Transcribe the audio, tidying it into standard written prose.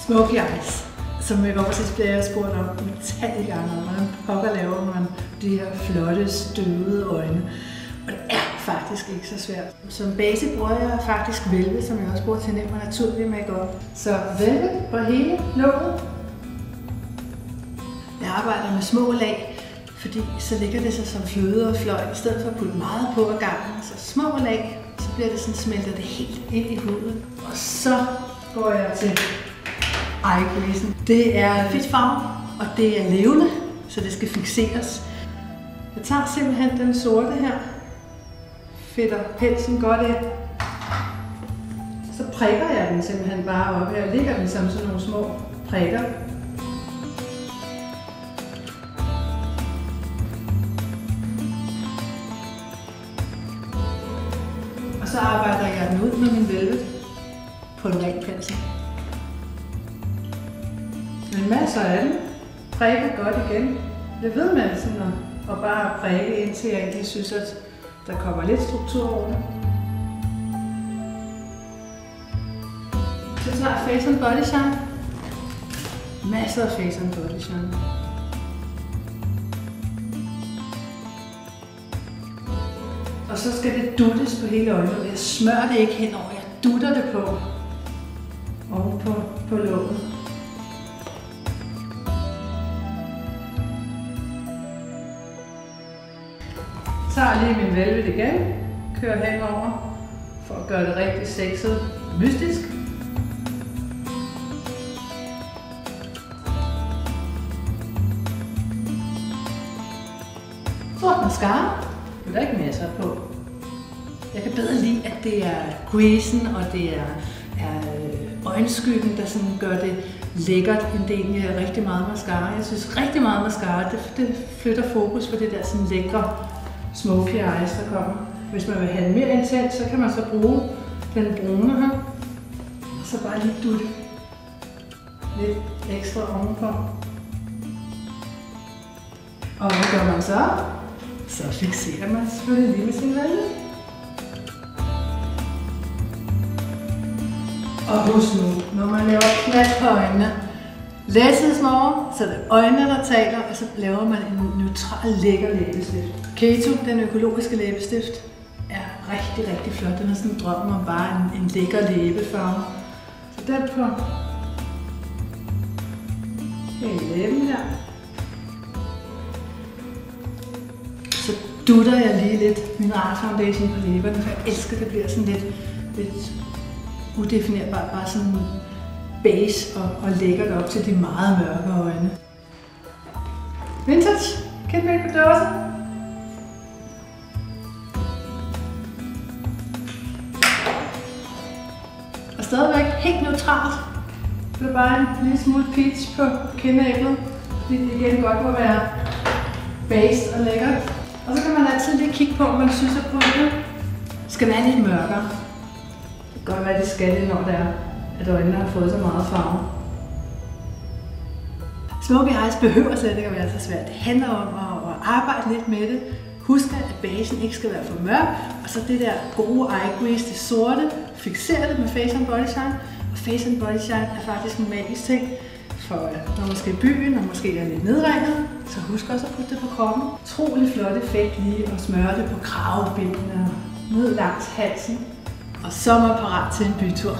Smoky eyes. Som jeg også bliver jeg spurgt om utallige gange, hvordan pokker laver man de her flotte, støvede øjne. Og det er faktisk ikke så svært. Som base bruger jeg faktisk Velvet, som jeg også bruger til nem og naturlig makeup. Så Velvet på hele låget. Jeg arbejder med små lag, fordi så lægger det sig som fløde og fløj, i stedet for at putte meget på ad gangen. Så små lag, så bliver det sådan, smelter det helt ind i huden. Og så går jeg til eye creasen. Det er fedtfarve, og det er levende, så det skal fikseres. Jeg tager simpelthen den sorte her, fedter pelsen godt ind, så prikker jeg den simpelthen bare op her. Jeg lægger den som sådan nogle små prikker. Og så arbejder jeg den ud med min Velvet på en ren pensel. En masse af dem. Prikker godt igen. Det ved man sådan at bare prikke indtil jeg egentlig synes, at der kommer lidt struktur over det. Så tager jeg Face and Body Shine. Masser af Face and Body Shine. Og så skal det duttes på hele øjnet. Jeg smører det ikke henover, jeg dutter det på oven på låget. Tager lige min Velvet igen, kører henover for at gøre det rigtig sexet og mystisk. Sort mascara. Det er der ikke masser på. Jeg kan bedre lide, at det er creasen og det er øjenskyggen, der sådan gør det lækkert, end det egentlig er rigtig meget mascara. Jeg synes rigtig meget mascara, det flytter fokus på det der sådan lækre smoky eyes, der kommer. Hvis man vil have mere intens, så kan man så bruge den brune her. Og så bare lige dutte lidt ekstra ovenpå. Og hvad gør man så? Så fikserer man selvfølgelig lige med sin Velvet. Og husk nu, når man laver knald på øjnene, less is more, så det er øjnene, der taler, og så laver man en neutral, lækker læbestift. Keto, den økologiske læbestift, er rigtig, rigtig flot. Den er sådan en drøm om bare en lækker læbefarve. Så den på hele læben her. Så dutter jeg lige lidt mineralfoundation på læberne, for jeg elsker, at det bliver sådan lidt udefinerbart, bare sådan base og lækkert op til de meget mørke øjne. Vintage, Kit Made på dåse. Og stadigvæk helt neutralt. Det er bare en lille smule peach på kindæblet, fordi det igen godt må være based og lækkert. Og så kan man altid lige kigge på, om man synes, at punktet skal være lidt mørkere. Det kan godt være, at det skal det, når det er, at øjnene har fået så meget farve. Smoky eyes behøver slet ikke at være så svært. Det handler om at arbejde lidt med det. Husk, at basen ikke skal være for mørk. Og så det der gode eye crease, det sorte, fixer det med Face and Body Shine. Og Face and Body Shine er faktisk en magisk ting. For når man skal i byen, og måske er lidt nedregnet, så husk også at putte det på kroppen. Utrolig flot effekt lige at smøre det på kravebenene og ned langs halsen. Og så er man parat til en bytur.